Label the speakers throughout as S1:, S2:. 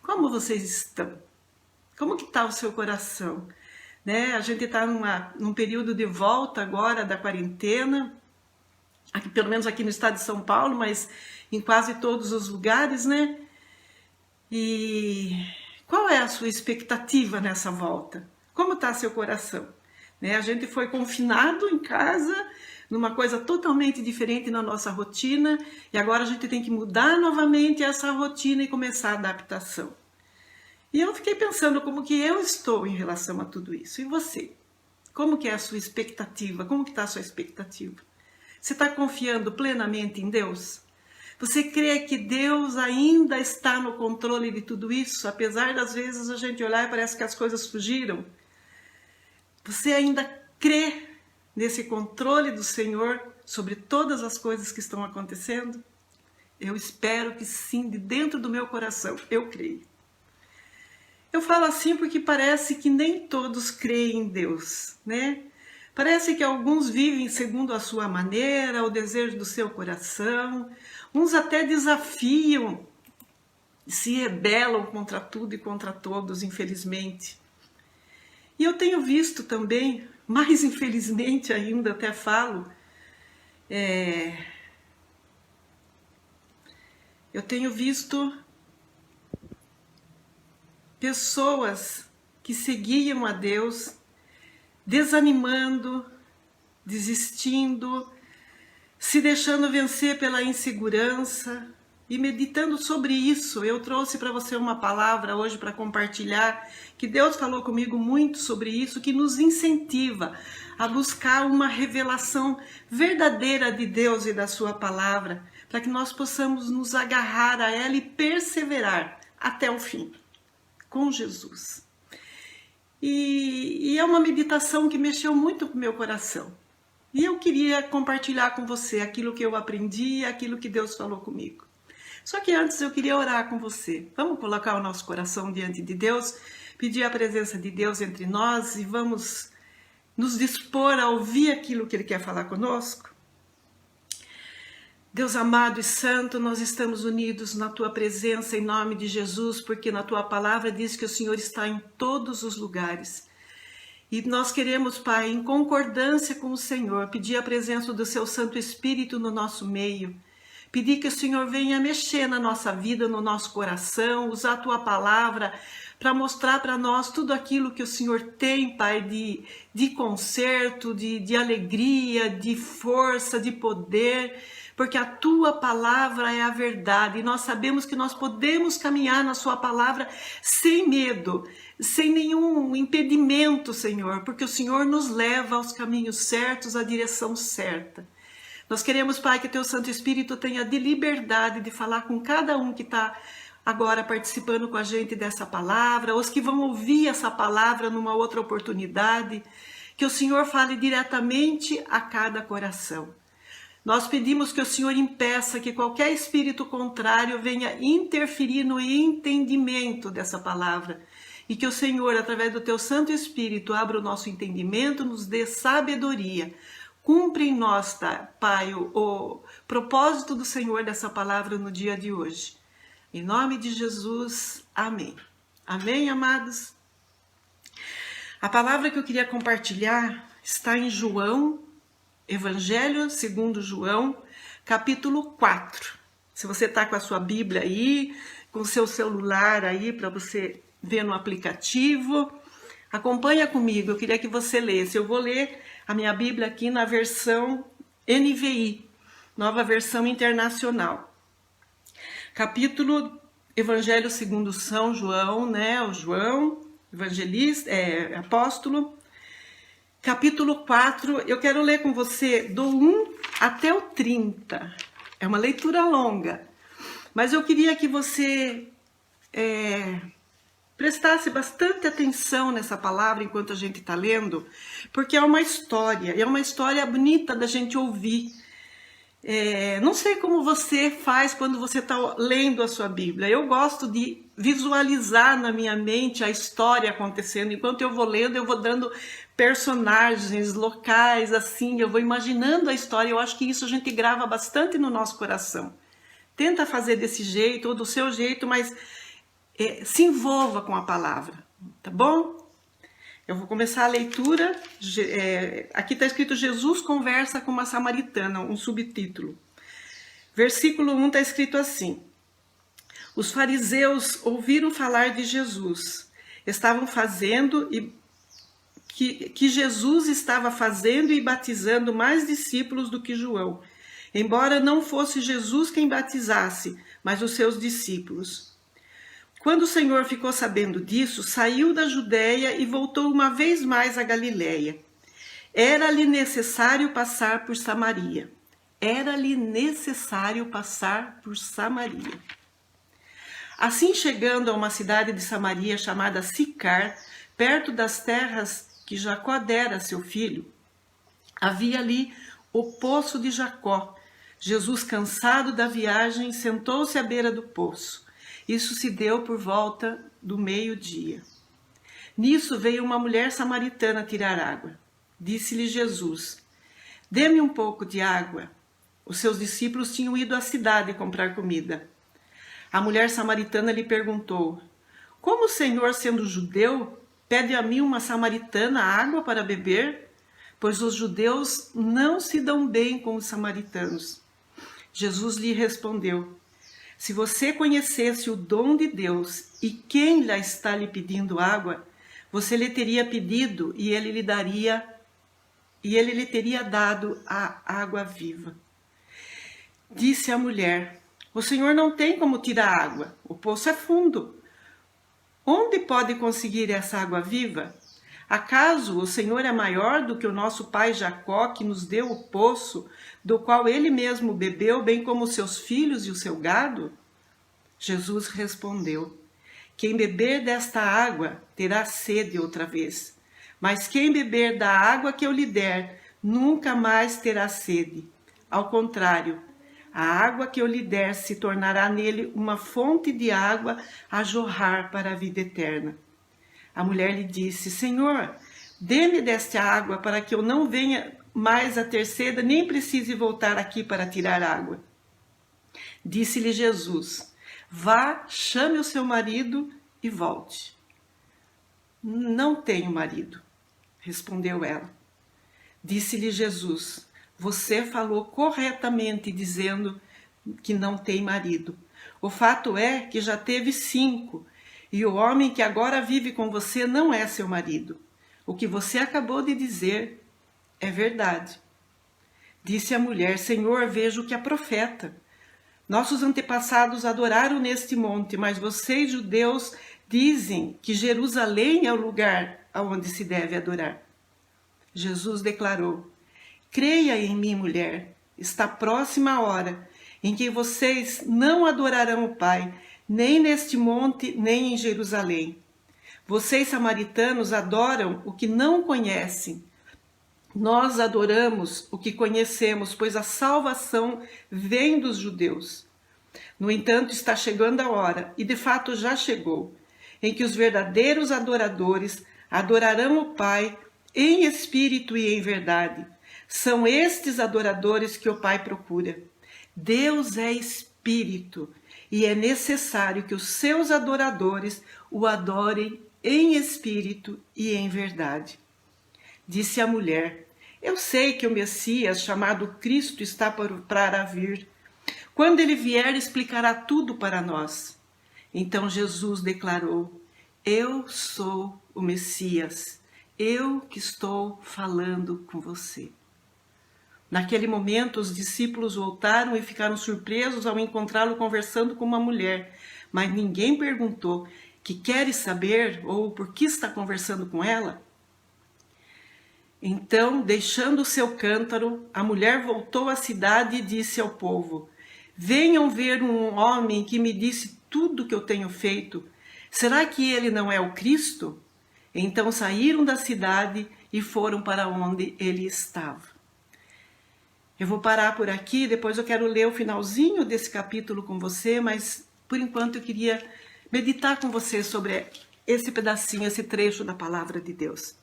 S1: Como vocês estão? Como que está o seu coração? Né? A gente está num período de volta agora da quarentena, aqui, pelo menos aqui no estado de São Paulo, mas em quase todos os lugares, né? E qual é a sua expectativa nessa volta? Como está seu coração? Né? A gente foi confinado em casa, numa coisa totalmente diferente na nossa rotina, e agora a gente tem que mudar novamente essa rotina e começar a adaptação. E eu fiquei pensando como que eu estou em relação a tudo isso. E você? Como que é a sua expectativa? Como que está a sua expectativa? Você está confiando plenamente em Deus? Você crê que Deus ainda está no controle de tudo isso? Apesar das vezes a gente olhar e parece que as coisas fugiram. Você ainda crê nesse controle do Senhor sobre todas as coisas que estão acontecendo? Eu espero que sim, de dentro do meu coração, eu creio. Eu falo assim porque parece que nem todos creem em Deus, né? Parece que alguns vivem segundo a sua maneira, o desejo do seu coração. Uns até desafiam, se rebelam contra tudo e contra todos, infelizmente. E eu tenho visto também, mais infelizmente ainda, até falo, eu tenho visto pessoas que seguiam a Deus, desanimando, desistindo, se deixando vencer pela insegurança. E meditando sobre isso, eu trouxe para você uma palavra hoje para compartilhar, que Deus falou comigo muito sobre isso, que nos incentiva a buscar uma revelação verdadeira de Deus e da sua palavra, para que nós possamos nos agarrar a ela e perseverar até o fim, com Jesus. E é uma meditação que mexeu muito com o meu coração. E eu queria compartilhar com você aquilo que eu aprendi, aquilo que Deus falou comigo. Só que antes eu queria orar com você. Vamos colocar o nosso coração diante de Deus, pedir a presença de Deus entre nós e vamos nos dispor a ouvir aquilo que Ele quer falar conosco? Deus amado e santo, nós estamos unidos na Tua presença em nome de Jesus, porque na Tua palavra diz que o Senhor está em todos os lugares. E nós queremos, Pai, em concordância com o Senhor, pedir a presença do Seu Santo Espírito no nosso meio. Pedir que o Senhor venha mexer na nossa vida, no nosso coração, usar a Tua palavra para mostrar para nós tudo aquilo que o Senhor tem, Pai, de conserto, de alegria, de força, de poder, porque a Tua palavra é a verdade e nós sabemos que nós podemos caminhar na Sua palavra sem medo, sem nenhum impedimento, Senhor, porque o Senhor nos leva aos caminhos certos, à direção certa. Nós queremos, Pai, que Teu Santo Espírito tenha de liberdade de falar com cada um que está agora participando com a gente dessa palavra, os que vão ouvir essa palavra numa outra oportunidade, que o Senhor fale diretamente a cada coração. Nós pedimos que o Senhor impeça que qualquer espírito contrário venha interferir no entendimento dessa palavra e que o Senhor, através do Teu Santo Espírito, abra o nosso entendimento, nos dê sabedoria. Cumpre em nós, Pai, o propósito do Senhor dessa palavra no dia de hoje. Em nome de Jesus, amém. Amém, amados? A palavra que eu queria compartilhar está em João, Evangelho segundo João, capítulo 4. Se você está com a sua Bíblia aí, com o seu celular aí, para você ver no aplicativo, acompanha comigo, eu queria que você lesse. Eu vou ler a minha Bíblia aqui na versão NVI, Nova Versão Internacional. Capítulo Evangelho segundo São João, né? O João, evangelista, apóstolo. Capítulo 4, eu quero ler com você do 1 até o 30. É uma leitura longa, mas eu queria que você prestasse bastante atenção nessa palavra enquanto a gente está lendo, porque é uma história bonita da gente ouvir. Não sei como você faz quando você está lendo a sua Bíblia. Eu gosto de visualizar na minha mente a história acontecendo. Enquanto eu vou lendo, eu vou dando personagens, locais, assim, eu vou imaginando a história. Eu acho que isso a gente grava bastante no nosso coração. Tenta fazer desse jeito ou do seu jeito, mas se envolva com a palavra, tá bom? Eu vou começar a leitura. Aqui está escrito: Jesus conversa com uma samaritana, um subtítulo. Versículo 1 está escrito assim: os fariseus ouviram falar de Jesus. Estavam fazendo que Jesus estava fazendo e batizando mais discípulos do que João, embora não fosse Jesus quem batizasse, mas os seus discípulos. Quando o Senhor ficou sabendo disso, saiu da Judeia e voltou uma vez mais a Galiléia. Era-lhe necessário passar por Samaria. Era-lhe necessário passar por Samaria. Assim, chegando a uma cidade de Samaria chamada Sicar, perto das terras que Jacó dera a seu filho, havia ali o poço de Jacó. Jesus, cansado da viagem, sentou-se à beira do poço. Isso se deu por volta do meio-dia. Nisso veio uma mulher samaritana tirar água. Disse-lhe Jesus: dê-me um pouco de água. Os seus discípulos tinham ido à cidade comprar comida. A mulher samaritana lhe perguntou: como o Senhor, sendo judeu, pede a mim, uma samaritana, água para beber? Pois os judeus não se dão bem com os samaritanos. Jesus lhe respondeu: se você conhecesse o dom de Deus e quem lhe está lhe pedindo água, você lhe teria pedido e ele lhe teria dado a água viva. Disse a mulher: o Senhor não tem como tirar água, o poço é fundo. Onde pode conseguir essa água viva? Acaso o Senhor é maior do que o nosso pai Jacó, que nos deu o poço, do qual ele mesmo bebeu, bem como os seus filhos e o seu gado? Jesus respondeu: quem beber desta água terá sede outra vez, mas quem beber da água que eu lhe der, nunca mais terá sede. Ao contrário, a água que eu lhe der se tornará nele uma fonte de água a jorrar para a vida eterna. A mulher lhe disse: Senhor, dê-me desta água para que eu não venha mais a ter sede, nem precise voltar aqui para tirar água. Disse-lhe Jesus: vá, chame o seu marido e volte. Não tenho marido, respondeu ela. Disse-lhe Jesus: você falou corretamente dizendo que não tem marido. O fato é que já teve 5, e o homem que agora vive com você não é seu marido. O que você acabou de dizer é verdade. Disse a mulher: Senhor, vejo que é profeta. Nossos antepassados adoraram neste monte, mas vocês, judeus, dizem que Jerusalém é o lugar aonde se deve adorar. Jesus declarou: creia em mim, mulher, está próxima a hora em que vocês não adorarão o Pai, nem neste monte, nem em Jerusalém. Vocês, samaritanos, adoram o que não conhecem. Nós adoramos o que conhecemos, pois a salvação vem dos judeus. No entanto, está chegando a hora, e de fato já chegou, em que os verdadeiros adoradores adorarão o Pai em espírito e em verdade. São estes adoradores que o Pai procura. Deus é espírito, e é necessário que os seus adoradores o adorem em espírito e em verdade. Disse a mulher: eu sei que o Messias, chamado Cristo, está para vir. Quando ele vier, explicará tudo para nós. Então Jesus declarou: eu sou o Messias, eu que estou falando com você. Naquele momento, os discípulos voltaram e ficaram surpresos ao encontrá-lo conversando com uma mulher, mas ninguém perguntou: que queres saber ou por que está conversando com ela? Então, deixando o seu cântaro, a mulher voltou à cidade e disse ao povo: venham ver um homem que me disse tudo o que eu tenho feito. Será que ele não é o Cristo? Então saíram da cidade e foram para onde ele estava. Eu vou parar por aqui, depois eu quero ler o finalzinho desse capítulo com você, mas por enquanto eu queria meditar com você sobre esse pedacinho, esse trecho da palavra de Deus.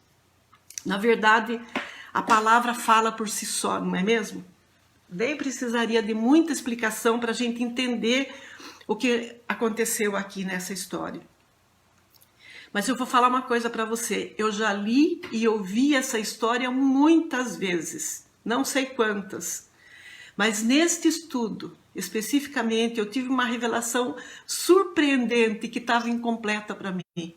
S1: Na verdade, a palavra fala por si só, não é mesmo? Nem precisaria de muita explicação para a gente entender o que aconteceu aqui nessa história. Mas eu vou falar uma coisa para você, eu já li e ouvi essa história muitas vezes, não sei quantas, mas neste estudo, especificamente, eu tive uma revelação surpreendente que estava incompleta para mim.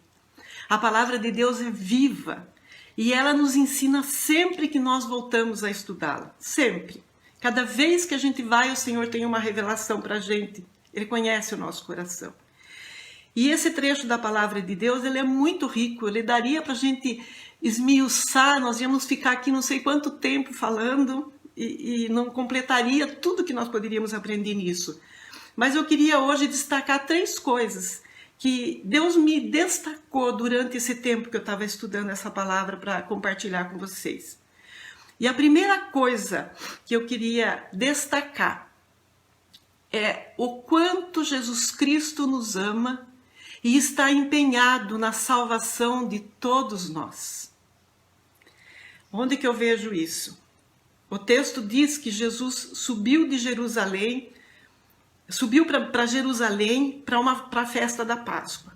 S1: A palavra de Deus é viva e ela nos ensina sempre que nós voltamos a estudá-la, sempre. Cada vez que a gente vai, o Senhor tem uma revelação para a gente, Ele conhece o nosso coração. E esse trecho da palavra de Deus, ele é muito rico, ele daria para a gente esmiuçar, nós íamos ficar aqui não sei quanto tempo falando e não completaria tudo que nós poderíamos aprender nisso. Mas eu queria hoje destacar 3 coisas que Deus me destacou durante esse tempo que eu estava estudando essa palavra para compartilhar com vocês. E a primeira coisa que eu queria destacar é o quanto Jesus Cristo nos ama e está empenhado na salvação de todos nós. Onde que eu vejo isso? O texto diz que Jesus subiu de Jerusalém, subiu para Jerusalém para a festa da Páscoa.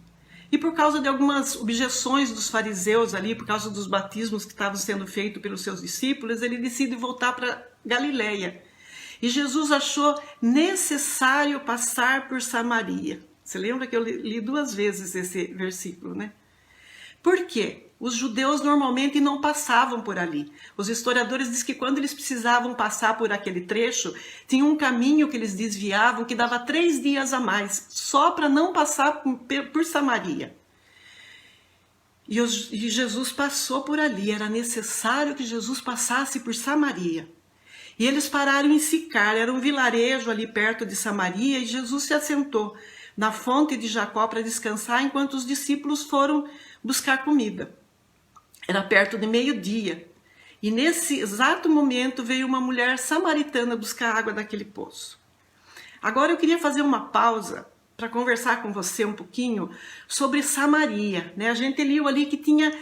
S1: E por causa de algumas objeções dos fariseus ali, por causa dos batismos que estavam sendo feitos pelos seus discípulos, ele decide voltar para Galileia. E Jesus achou necessário passar por Samaria. Você lembra que eu li 2 vezes esse versículo, né? Por quê? Os judeus normalmente não passavam por ali. Os historiadores dizem que quando eles precisavam passar por aquele trecho, tinha um caminho que eles desviavam que dava 3 dias a mais, só para não passar por Samaria. E Jesus passou por ali, era necessário que Jesus passasse por Samaria. E eles pararam em Sicar, era um vilarejo ali perto de Samaria, e Jesus se assentou na fonte de Jacó para descansar, enquanto os discípulos foram buscar comida. Era perto de meio-dia. E nesse exato momento veio uma mulher samaritana buscar água daquele poço. Agora eu queria fazer uma pausa para conversar com você um pouquinho sobre Samaria, né? A gente leu ali que tinha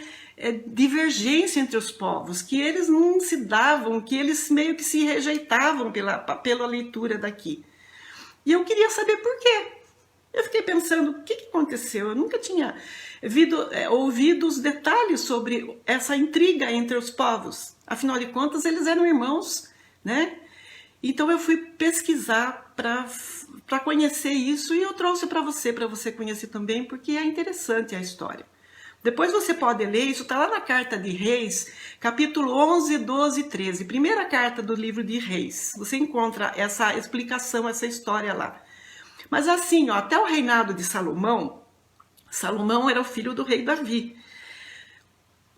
S1: divergência entre os povos, que eles não se davam, que eles meio que se rejeitavam pela leitura daqui. E eu queria saber por quê. Eu fiquei pensando, o que aconteceu? Eu nunca tinha ouvido os detalhes sobre essa intriga entre os povos. Afinal de contas, eles eram irmãos, né? Então eu fui pesquisar para conhecer isso e eu trouxe para você conhecer também, porque é interessante a história. Depois você pode ler, isso está lá na Carta de Reis, capítulo 11, 12 e 13. Primeira carta do livro de Reis. Você encontra essa explicação, essa história lá. Mas assim, ó, até o reinado de Salomão, Salomão era o filho do rei Davi.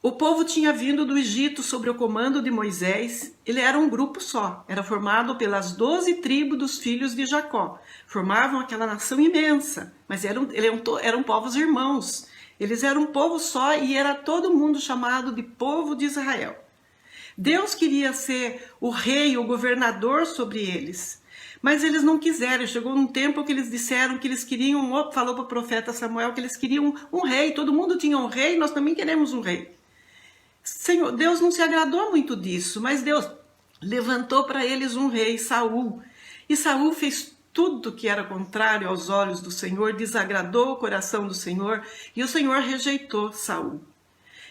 S1: O povo tinha vindo do Egito sob o comando de Moisés. Ele era um grupo só, era formado pelas 12 tribos dos filhos de Jacó. Formavam aquela nação imensa, mas eram povos irmãos. Eles eram um povo só e era todo mundo chamado de povo de Israel. Deus queria ser o rei, o governador sobre eles. Mas eles não quiseram, chegou um tempo que eles disseram que eles queriam, falou para o profeta Samuel que eles queriam um rei, todo mundo tinha um rei, nós também queremos um rei. Senhor, Deus não se agradou muito disso, mas Deus levantou para eles um rei, Saul. E Saul fez tudo que era contrário aos olhos do Senhor, desagradou o coração do Senhor, e o Senhor rejeitou Saul.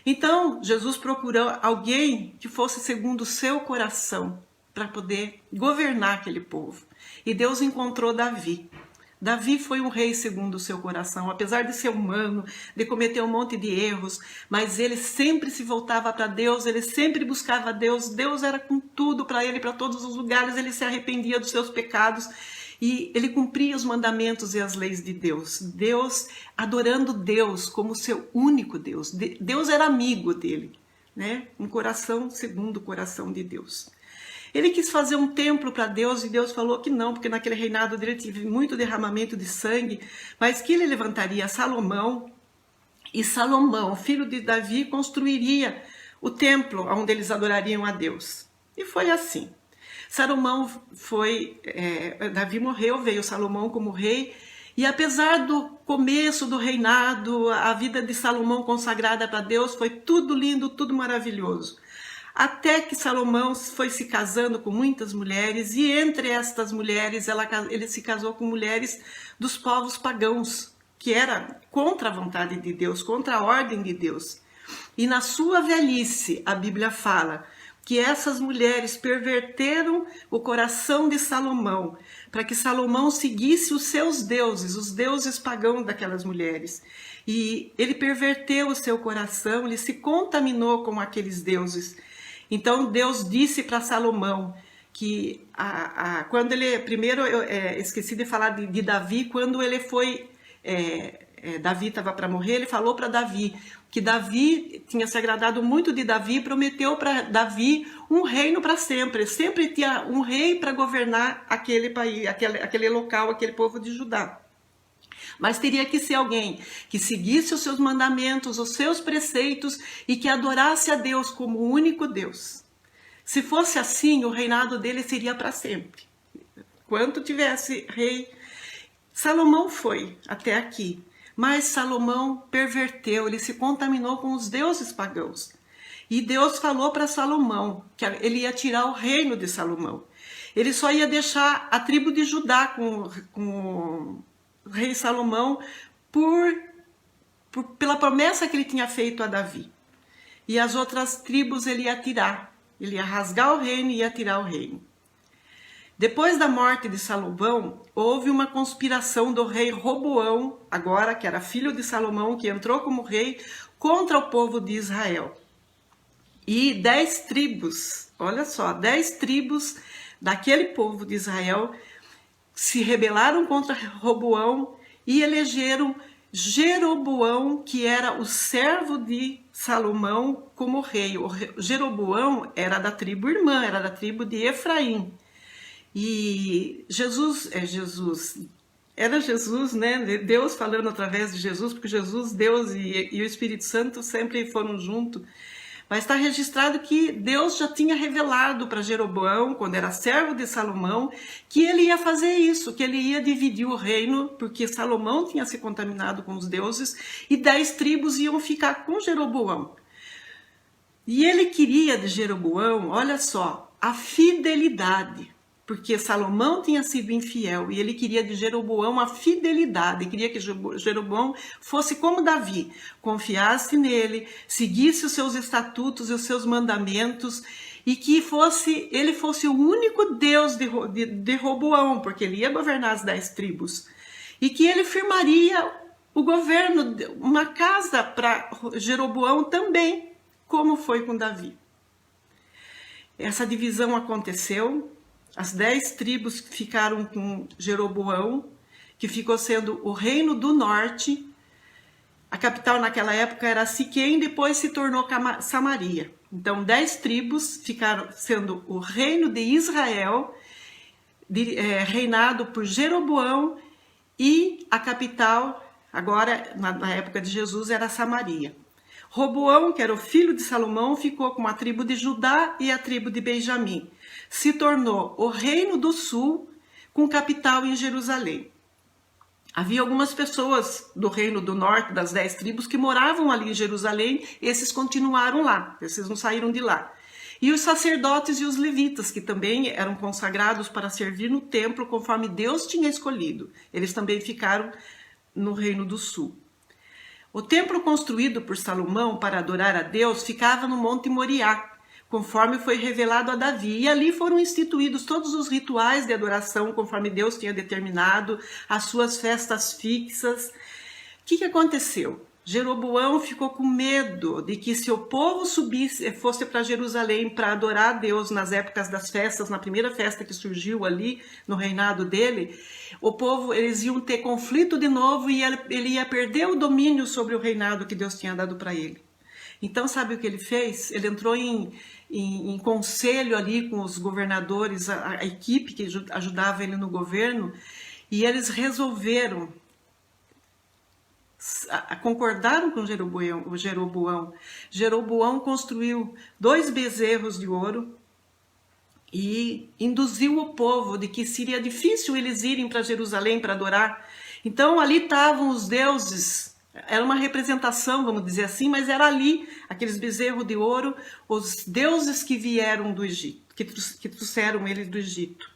S1: Então, Jesus procurou alguém que fosse segundo o seu coração, para poder governar aquele povo. E Deus encontrou Davi. Davi foi um rei segundo o seu coração, apesar de ser humano, de cometer um monte de erros, mas ele sempre se voltava para Deus, ele sempre buscava Deus, Deus era com tudo para ele, para todos os lugares, ele se arrependia dos seus pecados e ele cumpria os mandamentos e as leis de Deus. Deus, adorando Deus como seu único Deus. Deus era amigo dele, né? Um coração segundo o coração de Deus. Ele quis fazer um templo para Deus e Deus falou que não, porque naquele reinado dele teve muito derramamento de sangue, mas que ele levantaria Salomão, e Salomão, filho de Davi, construiria o templo onde eles adorariam a Deus. E foi assim. Salomão Davi morreu, veio Salomão como rei, e apesar do começo do reinado, a vida de Salomão consagrada para Deus foi tudo lindo, tudo maravilhoso. até que Salomão foi se casando com muitas mulheres, e entre estas mulheres ele se casou com mulheres dos povos pagãos, que era contra a vontade de Deus, contra a ordem de Deus. E na sua velhice, a Bíblia fala que essas mulheres perverteram o coração de Salomão, para que Salomão seguisse os seus deuses, os deuses pagãos daquelas mulheres. E ele perverteu o seu coração, ele se contaminou com aqueles deuses. Então Deus disse para Salomão que quando ele, primeiro eu esqueci de falar de Davi, quando ele foi, Davi estava para morrer, ele falou para Davi que Davi tinha se agradado muito de Davi, prometeu para Davi um reino para sempre, sempre tinha um rei para governar aquele país, aquele local, aquele povo de Judá. Mas teria que ser alguém que seguisse os seus mandamentos, os seus preceitos e que adorasse a Deus como o único Deus. Se fosse assim, o reinado dele seria para sempre. Quanto tivesse rei, Salomão foi até aqui. Mas Salomão perverteu, ele se contaminou com os deuses pagãos. E Deus falou para Salomão que ele ia tirar o reino de Salomão. Ele só ia deixar a tribo de Judá com o rei Salomão pela promessa que ele tinha feito a Davi. E as outras tribos ele ia tirar. Ele ia rasgar o reino e ia tirar o reino. Depois da morte de Salomão, houve uma conspiração do rei Roboão, agora que era filho de Salomão, que entrou como rei, contra o povo de Israel. E 10 tribos, olha só, 10 tribos daquele povo de Israel se rebelaram contra Roboão e elegeram Jeroboão, que era o servo de Salomão, como rei. O Jeroboão era da tribo irmã, era da tribo de Efraim. E era Jesus, né? Deus falando através de Jesus, porque Jesus, Deus e o Espírito Santo sempre foram juntos. Mas está registrado que Deus já tinha revelado para Jeroboão, quando era servo de Salomão, que ele ia fazer isso, que ele ia dividir o reino, porque Salomão tinha se contaminado com os deuses, e 10 tribos iam ficar com Jeroboão. E ele queria de Jeroboão, olha só, a fidelidade. Porque Salomão tinha sido infiel e ele queria de Jeroboão a fidelidade, queria que Jeroboão fosse como Davi, confiasse nele, seguisse os seus estatutos e os seus mandamentos e que ele fosse o único Deus de Roboão, porque ele ia governar as 10 tribos. E que ele firmaria o governo, uma casa para Jeroboão também, como foi com Davi. Essa divisão aconteceu. As 10 tribos ficaram com Jeroboão, que ficou sendo o reino do norte. A capital naquela época era Siquém, depois se tornou Samaria. Então 10 tribos ficaram sendo o reino de Israel, reinado por Jeroboão, e a capital, agora na época de Jesus, era Samaria. Roboão, que era o filho de Salomão, ficou com a tribo de Judá e a tribo de Benjamim. Se tornou o reino do sul, com capital em Jerusalém. Havia algumas pessoas do reino do norte, das 10 tribos, que moravam ali em Jerusalém, esses continuaram lá, esses não saíram de lá. E os sacerdotes e os levitas, que também eram consagrados para servir no templo, conforme Deus tinha escolhido. Eles também ficaram no reino do sul. O templo construído por Salomão para adorar a Deus ficava no Monte Moriá, conforme foi revelado a Davi. E ali foram instituídos todos os rituais de adoração, conforme Deus tinha determinado, as suas festas fixas. O que aconteceu? Jeroboão ficou com medo de que se o povo fosse para Jerusalém para adorar a Deus nas épocas das festas, na primeira festa que surgiu ali no reinado dele, o povo, eles iam ter conflito de novo e ele ia perder o domínio sobre o reinado que Deus tinha dado para ele. Então, sabe o que ele fez? Ele entrou em conselho ali com os governadores, a equipe que ajudava ele no governo, e eles resolveram, concordaram com Jeroboão. Jeroboão construiu 2 bezerros de ouro e induziu o povo de que seria difícil eles irem para Jerusalém para adorar. Então ali estavam os deuses, Era uma representação, vamos dizer assim, mas era ali, aqueles bezerros de ouro, os deuses que vieram do Egito, que trouxeram eles do Egito.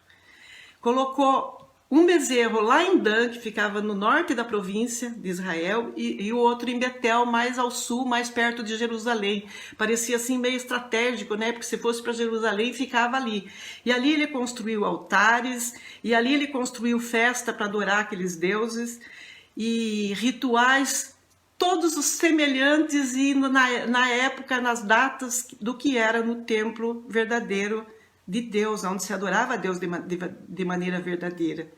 S1: Colocou um bezerro lá em Dan, que ficava no norte da província de Israel, e o outro em Betel, mais ao sul, mais perto de Jerusalém. Parecia assim meio estratégico, né? Porque se fosse para Jerusalém, ficava ali. E ali ele construiu altares, e ali ele construiu festa para adorar aqueles deuses, e rituais, todos os semelhantes, e na época, nas datas do que era no templo verdadeiro de Deus, onde se adorava a Deus de maneira verdadeira.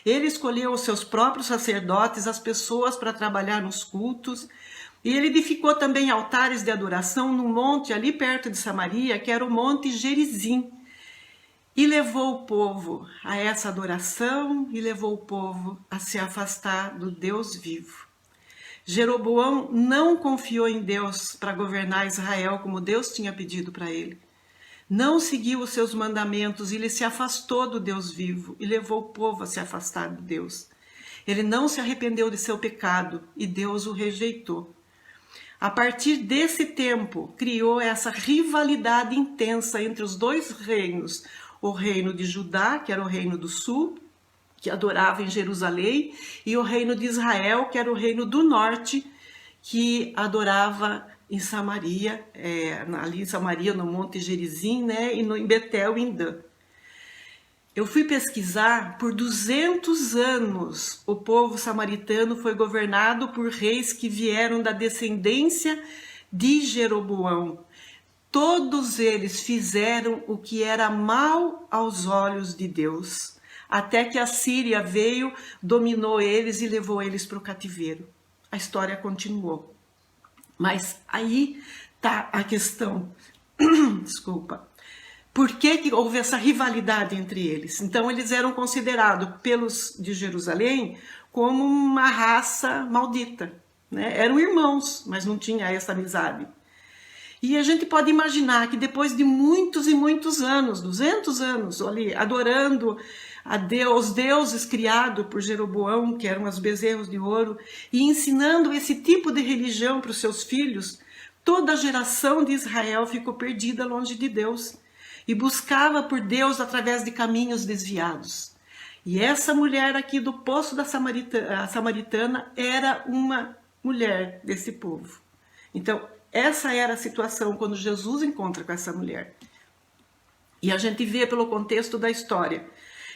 S1: Ele escolheu os seus próprios sacerdotes, as pessoas para trabalhar nos cultos, e ele edificou também altares de adoração num monte ali perto de Samaria, que era o Monte Gerizim, e levou o povo a essa adoração e levou o povo a se afastar do Deus vivo. Jeroboão não confiou em Deus para governar Israel como Deus tinha pedido para ele. Não seguiu os seus mandamentos e ele se afastou do Deus vivo e levou o povo a se afastar de Deus. Ele não se arrependeu de seu pecado e Deus o rejeitou. A partir desse tempo, criou essa rivalidade intensa entre os dois reinos, o reino de Judá, que era o reino do sul, que adorava em Jerusalém, e o reino de Israel, que era o reino do norte, que adorava em Samaria, ali em Samaria, no Monte Gerizim, né, e em Betel e em Dan. Eu fui pesquisar, por 200 anos o povo samaritano foi governado por reis que vieram da descendência de Jeroboão. Todos eles fizeram o que era mal aos olhos de Deus, até que a Síria veio, dominou eles e levou eles para o cativeiro. A história continuou. Mas aí está a questão, desculpa, por que houve essa rivalidade entre eles? Então eles eram considerados pelos de Jerusalém como uma raça maldita, né? Eram irmãos, mas não tinha essa amizade. E a gente pode imaginar que depois de muitos e muitos anos, 200 anos ali, adorando a Deus, os deuses criados por Jeroboão, que eram os bezerros de ouro, e ensinando esse tipo de religião para os seus filhos, toda a geração de Israel ficou perdida longe de Deus e buscava por Deus através de caminhos desviados. E essa mulher aqui do poço da Samaritana era uma mulher desse povo. Então, essa era a situação quando Jesus encontra com essa mulher. E a gente vê pelo contexto da história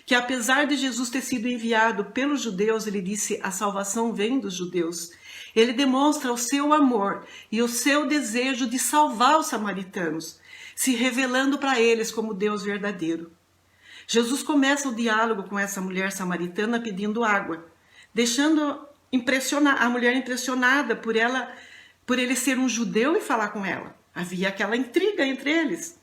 S1: que apesar de Jesus ter sido enviado pelos judeus, ele disse, a salvação vem dos judeus. Ele demonstra o seu amor e o seu desejo de salvar os samaritanos, se revelando para eles como Deus verdadeiro. Jesus começa o diálogo com essa mulher samaritana pedindo água, deixando a mulher impressionada por ele ser um judeu e falar com ela. Havia aquela intriga entre eles.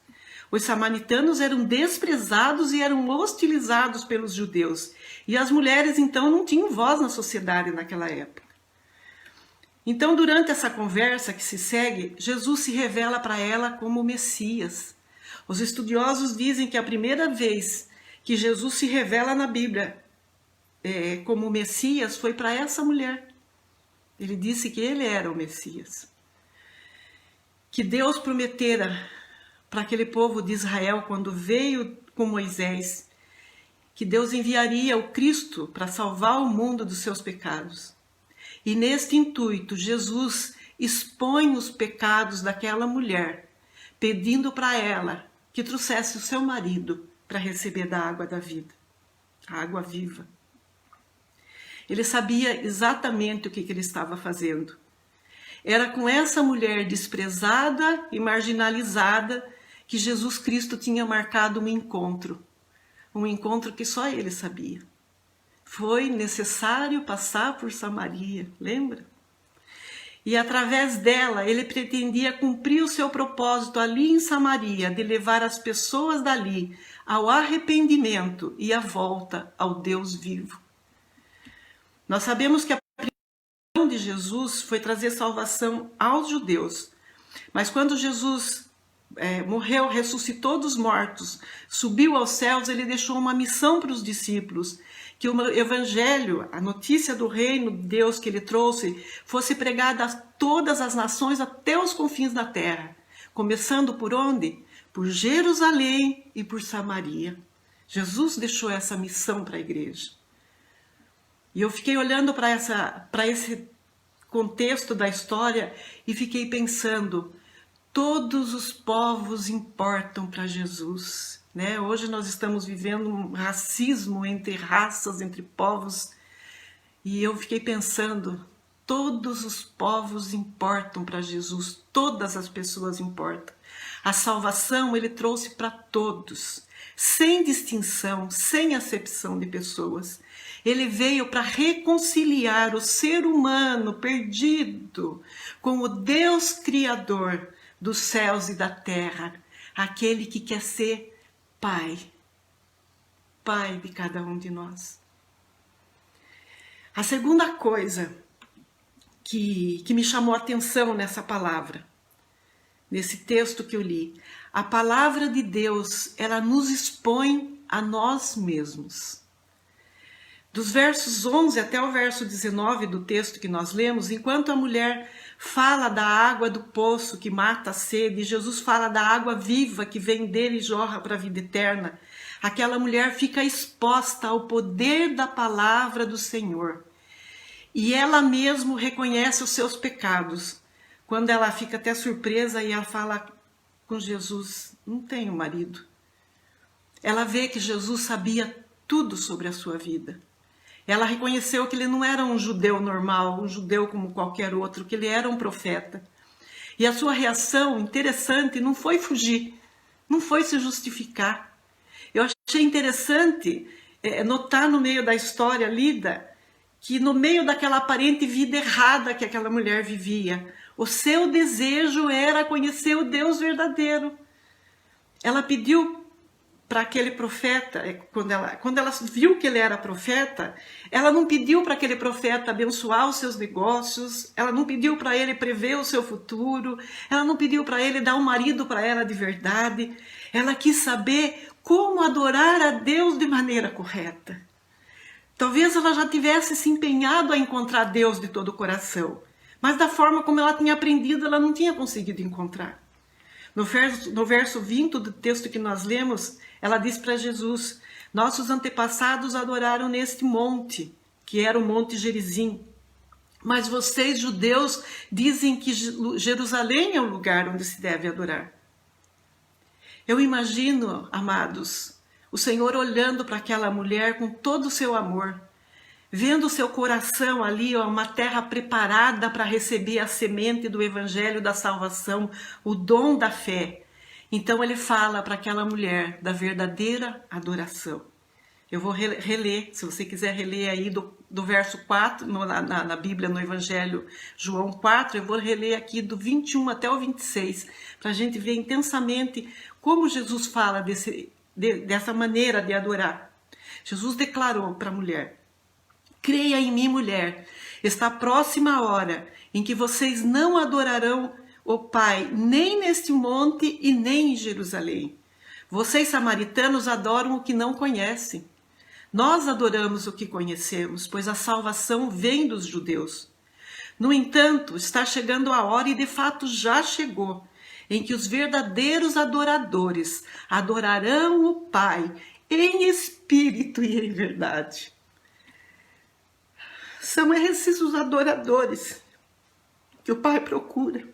S1: Os samaritanos eram desprezados e eram hostilizados pelos judeus. E as mulheres, então, não tinham voz na sociedade naquela época. Então, durante essa conversa que se segue, Jesus se revela para ela como o Messias. Os estudiosos dizem que a primeira vez que Jesus se revela na Bíblia como o Messias foi para essa mulher. Ele disse que ele era o Messias. Que Deus prometera para aquele povo de Israel, quando veio com Moisés, que Deus enviaria o Cristo para salvar o mundo dos seus pecados. E neste intuito, Jesus expõe os pecados daquela mulher, pedindo para ela que trouxesse o seu marido para receber da água da vida, a água viva. Ele sabia exatamente o que ele estava fazendo. Era com essa mulher desprezada e marginalizada que Jesus Cristo tinha marcado um encontro que só ele sabia. Foi necessário passar por Samaria, lembra? E através dela, ele pretendia cumprir o seu propósito ali em Samaria, de levar as pessoas dali ao arrependimento e à volta ao Deus vivo. Nós sabemos que a missão de Jesus foi trazer salvação aos judeus, mas quando Jesus morreu, ressuscitou dos mortos, subiu aos céus, ele deixou uma missão para os discípulos, que o evangelho, a notícia do reino de Deus que ele trouxe, fosse pregada a todas as nações até os confins da terra. Começando por onde? Por Jerusalém e por Samaria. Jesus deixou essa missão para a igreja. E eu fiquei olhando para esse contexto da história e fiquei pensando, todos os povos importam para Jesus, né? Hoje nós estamos vivendo um racismo entre raças, entre povos, e eu fiquei pensando, todos os povos importam para Jesus, todas as pessoas importam. A salvação ele trouxe para todos, sem distinção, sem acepção de pessoas. Ele veio para reconciliar o ser humano perdido com o Deus Criador dos céus e da terra, aquele que quer ser Pai, Pai de cada um de nós. A segunda coisa que me chamou a atenção nessa palavra, nesse texto que eu li, a palavra de Deus, ela nos expõe a nós mesmos. Dos versos 11 até o verso 19 do texto que nós lemos, enquanto a mulher fala da água do poço que mata a sede, Jesus fala da água viva que vem dele e jorra para a vida eterna, aquela mulher fica exposta ao poder da palavra do Senhor. E ela mesmo reconhece os seus pecados. Quando ela fica até surpresa e ela fala com Jesus, não tenho marido. Ela vê que Jesus sabia tudo sobre a sua vida. Ela reconheceu que ele não era um judeu normal, um judeu como qualquer outro, que ele era um profeta. E a sua reação interessante não foi fugir, não foi se justificar. Eu achei interessante notar no meio da história lida que no meio daquela aparente vida errada que aquela mulher vivia, o seu desejo era conhecer o Deus verdadeiro. Ela pediu para aquele profeta, quando ela viu que ele era profeta, ela não pediu para aquele profeta abençoar os seus negócios, ela não pediu para ele prever o seu futuro, ela não pediu para ele dar um marido para ela de verdade, ela quis saber como adorar a Deus de maneira correta. Talvez ela já tivesse se empenhado a encontrar Deus de todo o coração, mas da forma como ela tinha aprendido, ela não tinha conseguido encontrar. No verso 20 do texto que nós lemos, ela diz para Jesus, nossos antepassados adoraram neste monte, que era o Monte Gerizim. Mas vocês, judeus, dizem que Jerusalém é o lugar onde se deve adorar. Eu imagino, amados, o Senhor olhando para aquela mulher com todo o seu amor, vendo o seu coração ali, uma terra preparada para receber a semente do evangelho da salvação, o dom da fé. Então ele fala para aquela mulher da verdadeira adoração. Eu vou reler, se você quiser reler aí do verso 4, na Bíblia, no Evangelho João 4, eu vou reler aqui do 21 até o 26, para a gente ver intensamente como Jesus fala dessa maneira de adorar. Jesus declarou para a mulher, creia em mim, mulher, está próxima a hora em que vocês não adorarão o Pai, nem neste monte e nem em Jerusalém. Vocês, samaritanos, adoram o que não conhecem. Nós adoramos o que conhecemos, pois a salvação vem dos judeus. No entanto, está chegando a hora, e de fato já chegou, em que os verdadeiros adoradores adorarão o Pai em espírito e em verdade. São esses os adoradores que o Pai procura.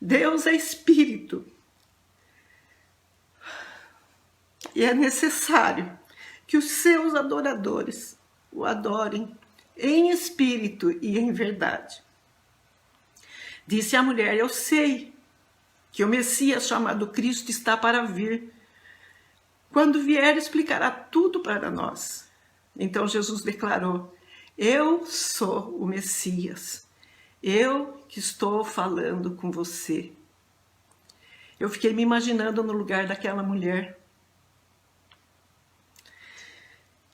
S1: Deus é espírito. E é necessário que os seus adoradores o adorem em espírito e em verdade. Disse a mulher, eu sei que o Messias chamado Cristo está para vir. Quando vier, explicará tudo para nós. Então Jesus declarou, eu sou o Messias. Eu que estou falando com você. Eu fiquei me imaginando no lugar daquela mulher.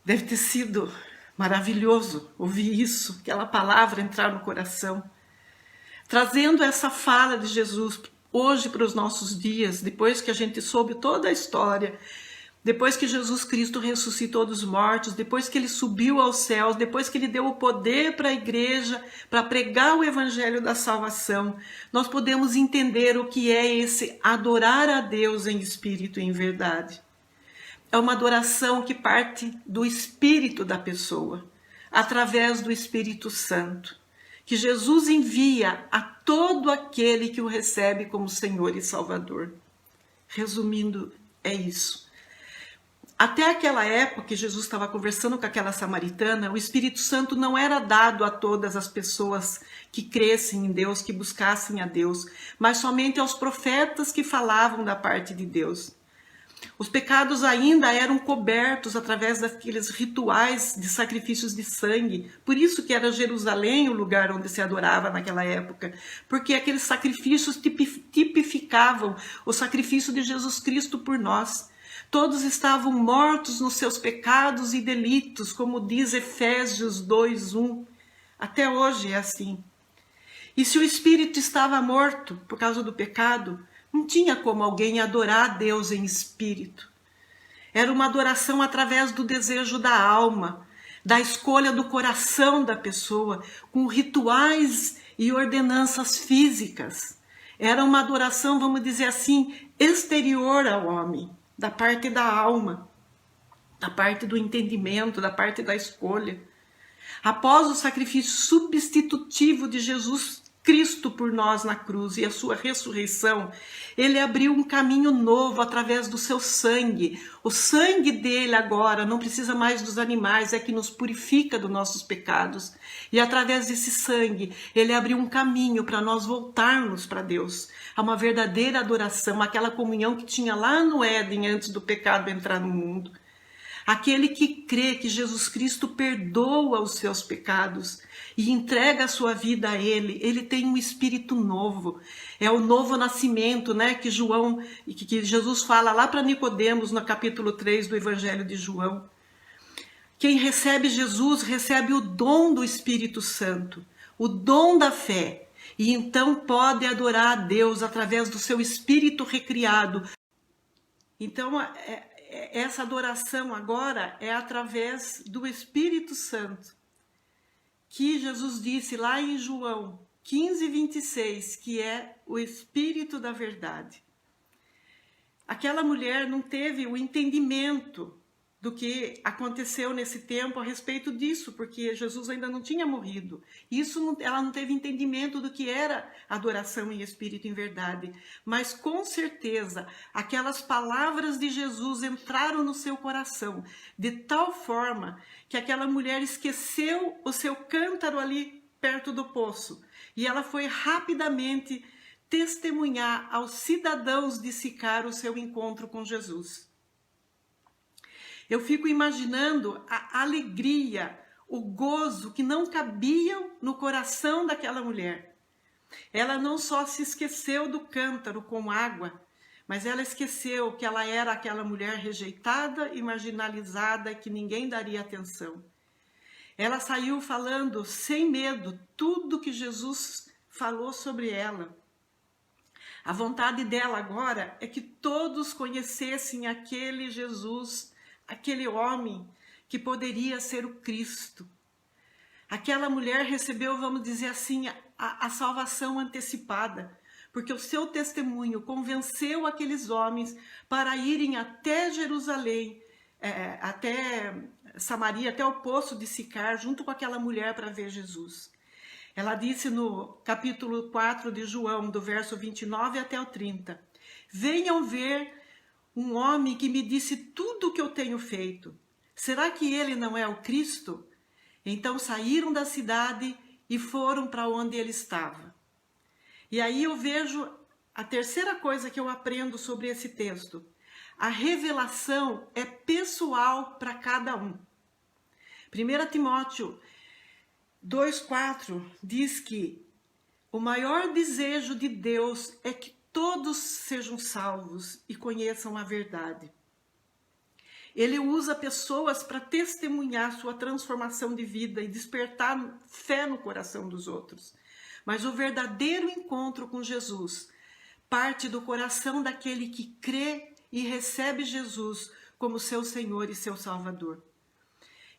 S1: Deve ter sido maravilhoso ouvir isso, aquela palavra entrar no coração. Trazendo essa fala de Jesus hoje para os nossos dias, depois que a gente soube toda a história, Depois que Jesus Cristo ressuscitou dos mortos, depois que ele subiu aos céus, depois que ele deu o poder para a igreja, para pregar o evangelho da salvação, nós podemos entender o que é esse adorar a Deus em espírito e em verdade. É uma adoração que parte do espírito da pessoa, através do Espírito Santo, que Jesus envia a todo aquele que o recebe como Senhor e Salvador. Resumindo, é isso. Até aquela época que Jesus estava conversando com aquela samaritana, o Espírito Santo não era dado a todas as pessoas que crescem em Deus, que buscassem a Deus, mas somente aos profetas que falavam da parte de Deus. Os pecados ainda eram cobertos através daqueles rituais de sacrifícios de sangue. Por isso que era Jerusalém o lugar onde se adorava naquela época, porque aqueles sacrifícios tipificavam o sacrifício de Jesus Cristo por nós. Todos estavam mortos nos seus pecados e delitos, como diz Efésios 2:1. Até hoje é assim. E se o espírito estava morto por causa do pecado, não tinha como alguém adorar a Deus em espírito. Era uma adoração através do desejo da alma, da escolha do coração da pessoa, com rituais e ordenanças físicas. Era uma adoração, vamos dizer assim, exterior ao homem, da parte da alma, da parte do entendimento, da parte da escolha. Após o sacrifício substitutivo de Jesus Cristo por nós na cruz e a sua ressurreição, ele abriu um caminho novo através do seu sangue. O sangue dele agora não precisa mais dos animais, é que nos purifica dos nossos pecados. E através desse sangue, ele abriu um caminho para nós voltarmos para Deus, a uma verdadeira adoração, aquela comunhão que tinha lá no Éden antes do pecado entrar no mundo. Aquele que crê que Jesus Cristo perdoa os seus pecados e entrega a sua vida a ele tem um espírito novo. É o novo nascimento, né, que Jesus fala lá para Nicodemos no capítulo 3 do Evangelho de João. Quem recebe Jesus recebe o dom do Espírito Santo, o dom da fé, e então pode adorar a Deus através do seu espírito recriado. Então, essa adoração agora é através do Espírito Santo, que Jesus disse lá em João 15:26, que é o Espírito da verdade. Aquela mulher não teve o entendimento do que aconteceu nesse tempo a respeito disso, porque Jesus ainda não tinha morrido. Ela não teve entendimento do que era adoração em espírito e em verdade. Mas com certeza, aquelas palavras de Jesus entraram no seu coração, de tal forma que aquela mulher esqueceu o seu cântaro ali perto do poço. E ela foi rapidamente testemunhar aos cidadãos de Sicar o seu encontro com Jesus. Eu fico imaginando a alegria, o gozo que não cabiam no coração daquela mulher. Ela não só se esqueceu do cântaro com água, mas ela esqueceu que ela era aquela mulher rejeitada e marginalizada que ninguém daria atenção. Ela saiu falando sem medo tudo que Jesus falou sobre ela. A vontade dela agora é que todos conhecessem aquele Jesus, aquele homem que poderia ser o Cristo. Aquela mulher recebeu, vamos dizer assim, a salvação antecipada, porque o seu testemunho convenceu aqueles homens para irem até Jerusalém, até Samaria, até o poço de Sicar, junto com aquela mulher para ver Jesus. Ela disse no capítulo 4 de João, do verso 29 até o 30, venham ver um homem que me disse tudo o que eu tenho feito. Será que ele não é o Cristo? Então saíram da cidade e foram para onde ele estava. E aí eu vejo a terceira coisa que eu aprendo sobre esse texto. A revelação é pessoal para cada um. 1 Timóteo 2,4 diz que o maior desejo de Deus é que todos sejam salvos e conheçam a verdade. Ele usa pessoas para testemunhar sua transformação de vida e despertar fé no coração dos outros. Mas o verdadeiro encontro com Jesus parte do coração daquele que crê e recebe Jesus como seu Senhor e seu Salvador.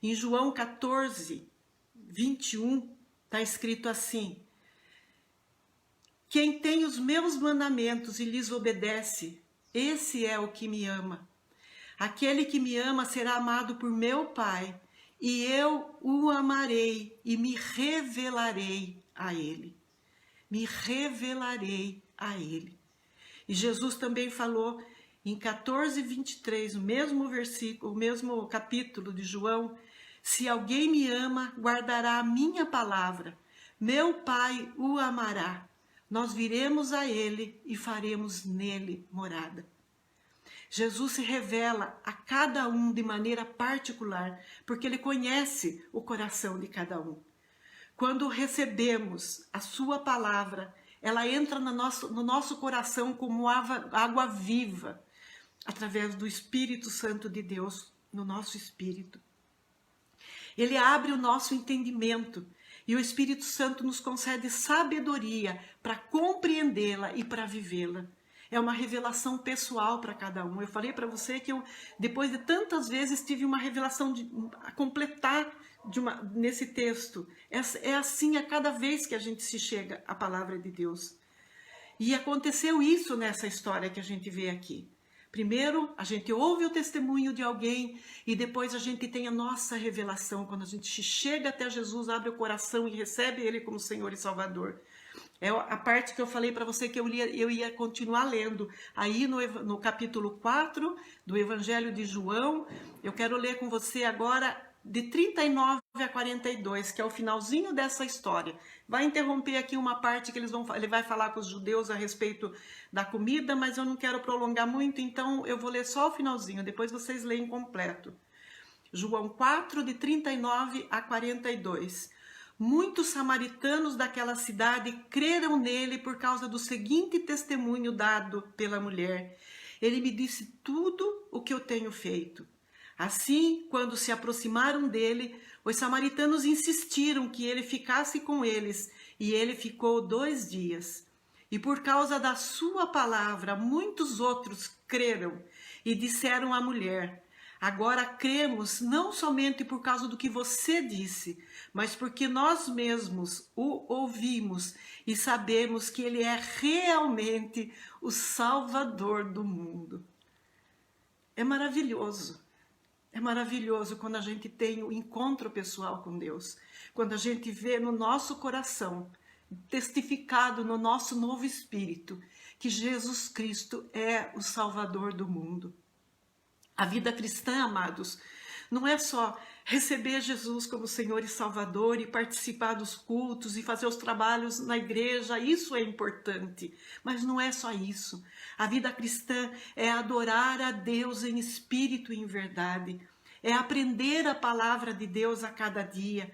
S1: Em João 14, 21, está escrito assim: quem tem os meus mandamentos e lhes obedece, esse é o que me ama. Aquele que me ama será amado por meu Pai, e eu o amarei e me revelarei a ele. Me revelarei a ele. E Jesus também falou em 14, 23, o mesmo versículo, o mesmo capítulo de João: se alguém me ama, guardará a minha palavra. Meu Pai o amará. Nós viremos a ele e faremos nele morada. Jesus se revela a cada um de maneira particular, porque ele conhece o coração de cada um. Quando recebemos a sua palavra, ela entra no nosso coração como água viva, através do Espírito Santo de Deus no nosso espírito. Ele abre o nosso entendimento e o Espírito Santo nos concede sabedoria para compreendê-la e para vivê-la. É uma revelação pessoal para cada um. Eu falei para você que eu, depois de tantas vezes, tive uma revelação a completar nesse texto. É assim a cada vez que a gente se chega à palavra de Deus. E aconteceu isso nessa história que a gente vê aqui. Primeiro, a gente ouve o testemunho de alguém e depois a gente tem a nossa revelação. Quando a gente chega até Jesus, abre o coração e recebe Ele como Senhor e Salvador. É a parte que eu falei para você que eu ia continuar lendo. Aí no capítulo 4 do Evangelho de João, eu quero ler com você agora de 39 a 42, que é o finalzinho dessa história. Vai interromper aqui uma parte que ele vai falar com os judeus a respeito da comida, mas eu não quero prolongar muito, então eu vou ler só o finalzinho, depois vocês leem completo. João 4, de 39 a 42. Muitos samaritanos daquela cidade creram nele por causa do seguinte testemunho dado pela mulher: ele me disse tudo o que eu tenho feito. Assim, quando se aproximaram dele, os samaritanos insistiram que ele ficasse com eles, e ele ficou 2 dias. E por causa da sua palavra, muitos outros creram e disseram à mulher: agora cremos não somente por causa do que você disse, mas porque nós mesmos o ouvimos e sabemos que ele é realmente o Salvador do mundo. É maravilhoso. É maravilhoso quando a gente tem o encontro pessoal com Deus, quando a gente vê no nosso coração, testificado no nosso novo espírito, que Jesus Cristo é o Salvador do mundo. A vida cristã, amados, não é só receber Jesus como Senhor e Salvador e participar dos cultos e fazer os trabalhos na igreja, isso é importante, mas não é só isso. A vida cristã é adorar a Deus em espírito e em verdade, é aprender a palavra de Deus a cada dia,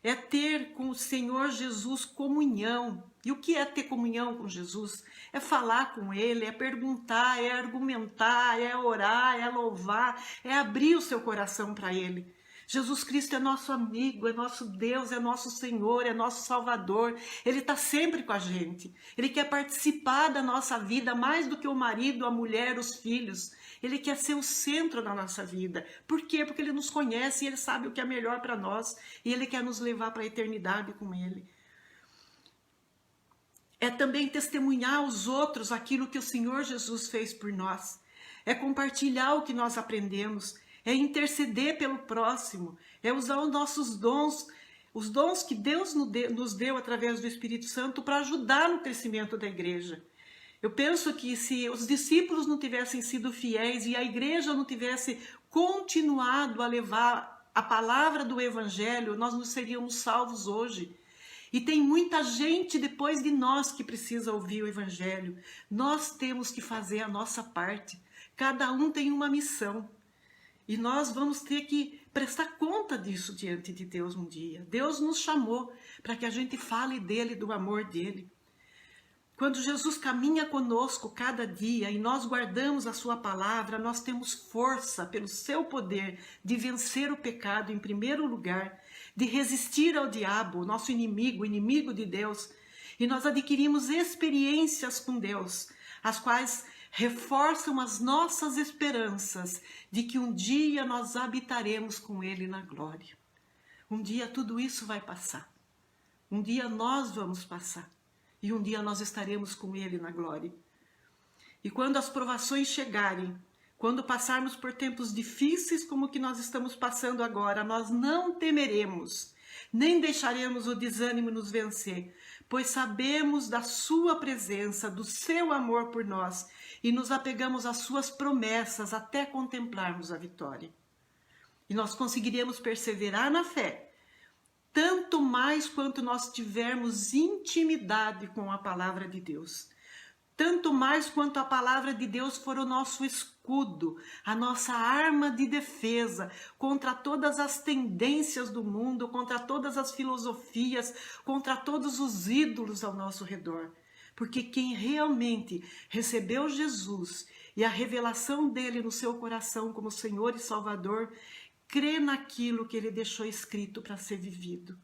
S1: é ter com o Senhor Jesus comunhão. E o que é ter comunhão com Jesus? É falar com Ele, é perguntar, é argumentar, é orar, é louvar, é abrir o seu coração para Ele. Jesus Cristo é nosso amigo, é nosso Deus, é nosso Senhor, é nosso Salvador. Ele está sempre com a gente. Ele quer participar da nossa vida mais do que o marido, a mulher, os filhos. Ele quer ser o centro da nossa vida. Por quê? Porque Ele nos conhece e Ele sabe o que é melhor para nós. E Ele quer nos levar para a eternidade com Ele. É também testemunhar aos outros aquilo que o Senhor Jesus fez por nós. É compartilhar o que nós aprendemos. É interceder pelo próximo. É usar os nossos dons, os dons que Deus nos deu através do Espírito Santo para ajudar no crescimento da igreja. Eu penso que se os discípulos não tivessem sido fiéis e a igreja não tivesse continuado a levar a palavra do Evangelho, nós não seríamos salvos hoje. E tem muita gente depois de nós que precisa ouvir o Evangelho. Nós temos que fazer a nossa parte. Cada um tem uma missão. E nós vamos ter que prestar conta disso diante de Deus um dia. Deus nos chamou para que a gente fale dele, do amor dele. Quando Jesus caminha conosco cada dia e nós guardamos a sua palavra, nós temos força pelo seu poder de vencer o pecado em primeiro lugar, de resistir ao diabo, nosso inimigo, o inimigo de Deus. E nós adquirimos experiências com Deus, as quais reforçam as nossas esperanças de que um dia nós habitaremos com Ele na glória. Um dia tudo isso vai passar. Um dia nós vamos passar. E um dia nós estaremos com Ele na glória. E quando as provações chegarem, quando passarmos por tempos difíceis como o que nós estamos passando agora, nós não temeremos, nem deixaremos o desânimo nos vencer, pois sabemos da sua presença, do seu amor por nós, e nos apegamos às suas promessas até contemplarmos a vitória. E nós conseguiremos perseverar na fé, tanto mais quanto nós tivermos intimidade com a palavra de Deus. Tanto mais quanto a palavra de Deus for o nosso escudo, a nossa arma de defesa contra todas as tendências do mundo, contra todas as filosofias, contra todos os ídolos ao nosso redor. Porque quem realmente recebeu Jesus e a revelação dele no seu coração como Senhor e Salvador, crê naquilo que ele deixou escrito para ser vivido.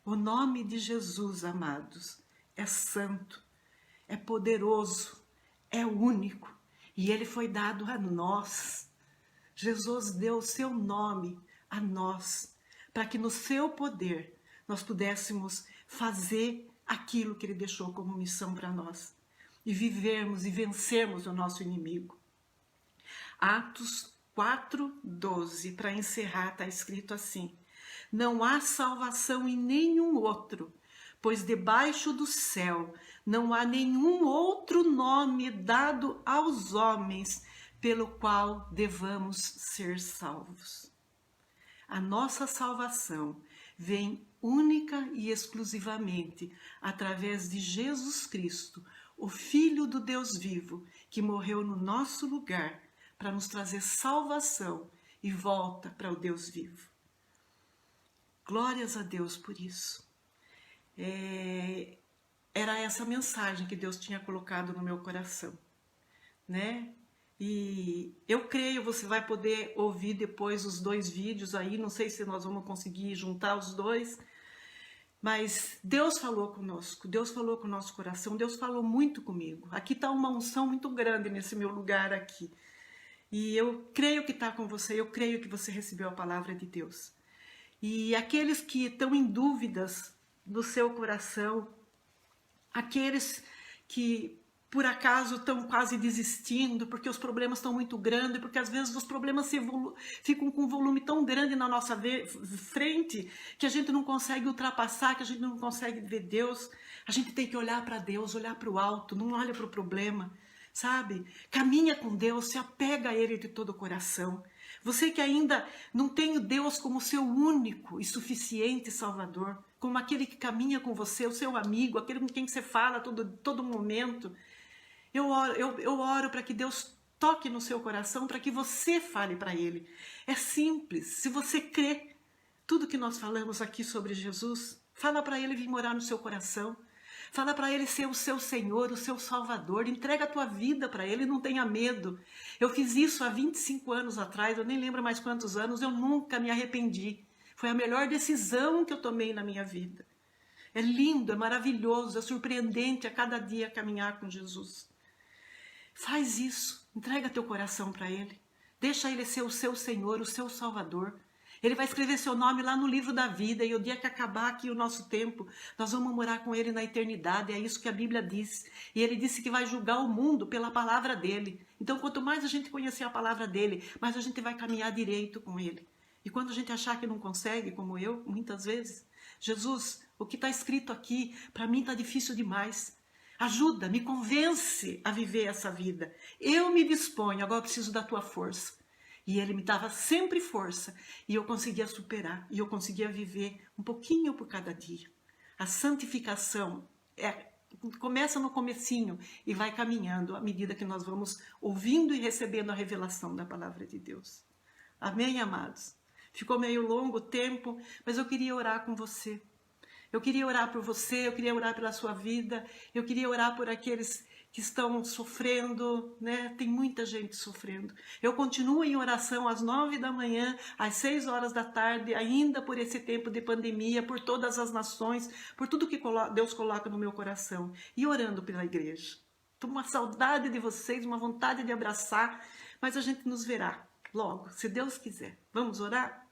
S1: O nome de Jesus, amados, é santo. É poderoso, é único, e ele foi dado a nós. Jesus deu o seu nome a nós, para que no seu poder nós pudéssemos fazer aquilo que ele deixou como missão para nós, e vivermos e vencermos o nosso inimigo. Atos 4:12, para encerrar, está escrito assim: não há salvação em nenhum outro, pois debaixo do céu não há nenhum outro nome dado aos homens pelo qual devamos ser salvos. A nossa salvação vem única e exclusivamente através de Jesus Cristo, o Filho do Deus vivo, que morreu no nosso lugar para nos trazer salvação e volta para o Deus vivo. Glórias a Deus por isso. Era essa mensagem que Deus tinha colocado no meu coração, né? E eu creio, você vai poder ouvir depois os 2 vídeos aí, não sei se nós vamos conseguir juntar os 2, mas Deus falou conosco, Deus falou com o nosso coração, Deus falou muito comigo. Aqui está uma unção muito grande nesse meu lugar aqui, e eu creio que está com você, eu creio que você recebeu a palavra de Deus. E aqueles que estão em dúvidas no seu coração, aqueles que por acaso estão quase desistindo, porque os problemas estão muito grandes, porque às vezes os problemas ficam com um volume tão grande na nossa frente, que a gente não consegue ultrapassar, que a gente não consegue ver Deus. A gente tem que olhar para Deus, olhar para o alto, não olha para o problema, sabe? Caminha com Deus, se apega a Ele de todo o coração. Você que ainda não tem o Deus como seu único e suficiente Salvador, como aquele que caminha com você, o seu amigo, aquele com quem você fala todo momento, eu oro para que Deus toque no seu coração, para que você fale para Ele. É simples, se você crê, tudo que nós falamos aqui sobre Jesus, fala para Ele vir morar no seu coração, fala para Ele ser o seu Senhor, o seu Salvador, entrega a tua vida para Ele, não tenha medo. Eu fiz isso há 25 anos atrás, eu nem lembro mais quantos anos, eu nunca me arrependi. Foi a melhor decisão que eu tomei na minha vida. É lindo, é maravilhoso, é surpreendente a cada dia caminhar com Jesus. Faz isso, entrega teu coração para Ele. Deixa Ele ser o seu Senhor, o seu Salvador. Ele vai escrever seu nome lá no livro da vida, e o dia que acabar aqui o nosso tempo, nós vamos morar com Ele na eternidade, é isso que a Bíblia diz. E Ele disse que vai julgar o mundo pela palavra dEle. Então, quanto mais a gente conhecer a palavra dEle, mais a gente vai caminhar direito com Ele. E quando a gente achar que não consegue, como eu, muitas vezes, Jesus, o que está escrito aqui, para mim está difícil demais. Ajuda, me convence a viver essa vida. Eu me disponho, agora eu preciso da tua força. E Ele me dava sempre força, e eu conseguia superar, e eu conseguia viver um pouquinho por cada dia. A santificação começa no comecinho e vai caminhando à medida que nós vamos ouvindo e recebendo a revelação da palavra de Deus. Amém, amados? Ficou meio longo o tempo, mas eu queria orar com você. Eu queria orar por você, eu queria orar pela sua vida, eu queria orar por aqueles que estão sofrendo, né? Tem muita gente sofrendo. Eu continuo em oração às 9 da manhã, às 6 horas da tarde, ainda por esse tempo de pandemia, por todas as nações, por tudo que Deus coloca no meu coração. E orando pela igreja. Tô uma saudade de vocês, uma vontade de abraçar, mas a gente nos verá logo, se Deus quiser. Vamos orar?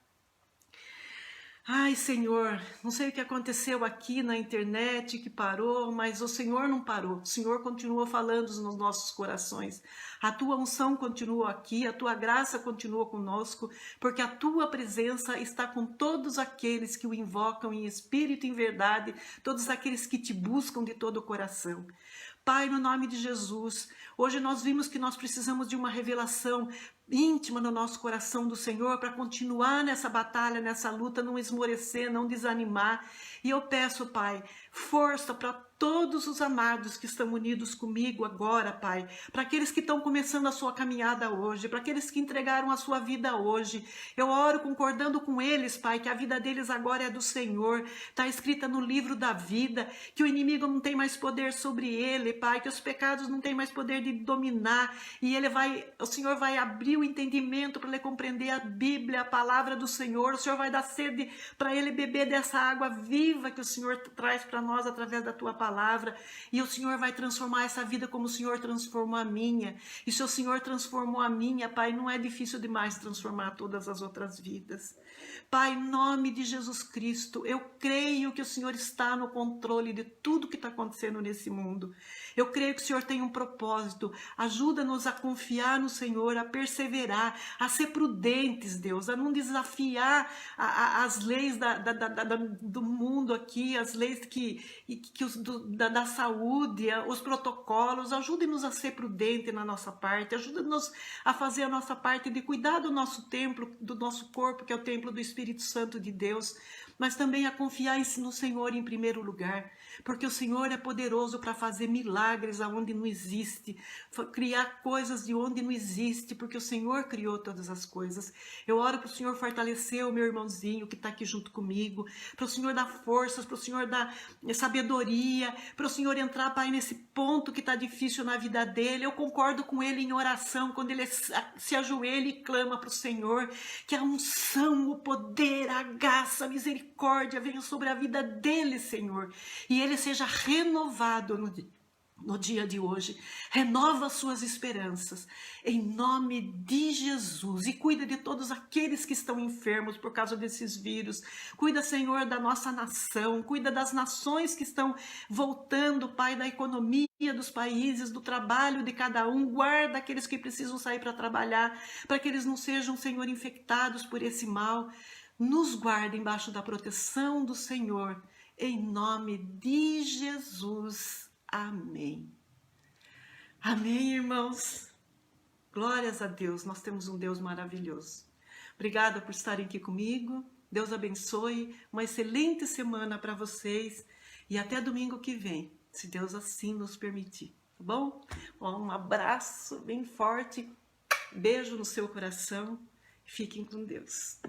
S1: Ai, Senhor, não sei o que aconteceu aqui na internet que parou, mas o Senhor não parou. O Senhor continua falando nos nossos corações. A tua unção continua aqui, a tua graça continua conosco, porque a tua presença está com todos aqueles que o invocam em espírito e em verdade, todos aqueles que te buscam de todo o coração. Pai, no nome de Jesus, hoje nós vimos que nós precisamos de uma revelação íntima no nosso coração do Senhor para continuar nessa batalha, nessa luta, não esmorecer, não desanimar. E eu peço, Pai, força para todos os amados que estão unidos comigo agora, Pai, para aqueles que estão começando a sua caminhada hoje, para aqueles que entregaram a sua vida hoje. Eu oro concordando com eles, Pai, que a vida deles agora é do Senhor, está escrita no livro da vida, que o inimigo não tem mais poder sobre ele, Pai, que os pecados não têm mais poder de dominar, e o Senhor vai abrir o entendimento para ele compreender a Bíblia, a palavra do Senhor. O Senhor vai dar sede para ele beber dessa água viva que o Senhor traz para nós através da tua palavra, e o Senhor vai transformar essa vida como o Senhor transformou a minha. E se o Senhor transformou a minha, Pai, não é difícil demais transformar todas as outras vidas. Pai, em nome de Jesus Cristo, eu creio que o Senhor está no controle de tudo que está acontecendo nesse mundo. Eu creio que o Senhor tem um propósito. Ajuda-nos a confiar no Senhor, a perseverar, a ser prudentes, Deus, a não desafiar as leis do mundo aqui, as leis da saúde, os protocolos. Ajude-nos a ser prudentes na nossa parte, ajude-nos a fazer a nossa parte de cuidar do nosso templo, do nosso corpo, que é o templo do Espírito Santo de Deus, mas também a confiar no Senhor em primeiro lugar, porque o Senhor é poderoso para fazer milagres aonde não existe, criar coisas de onde não existe, porque o Senhor criou todas as coisas. Eu oro para o Senhor fortalecer o meu irmãozinho que está aqui junto comigo, para o Senhor dar forças, para o Senhor dar sabedoria, para o Senhor entrar, Pai, nesse ponto que está difícil na vida dele. Eu concordo com ele em oração, quando ele se ajoelha e clama para o Senhor, que a unção, o poder, a graça, a misericórdia venha sobre a vida dele, Senhor, e ele seja renovado no dia de hoje. Renova suas esperanças, em nome de Jesus, e cuida de todos aqueles que estão enfermos por causa desses vírus. Cuida, Senhor, da nossa nação, cuida das nações que estão voltando, Pai, da economia dos países, do trabalho de cada um. Guarda aqueles que precisam sair para trabalhar, para que eles não sejam, Senhor, infectados por esse mal. Nos guarda embaixo da proteção do Senhor, em nome de Jesus. Amém. Amém, irmãos. Glórias a Deus, nós temos um Deus maravilhoso. Obrigada por estarem aqui comigo. Deus abençoe. Uma excelente semana para vocês. E até domingo que vem, se Deus assim nos permitir. Tá bom? Um abraço bem forte. Beijo no seu coração. Fiquem com Deus.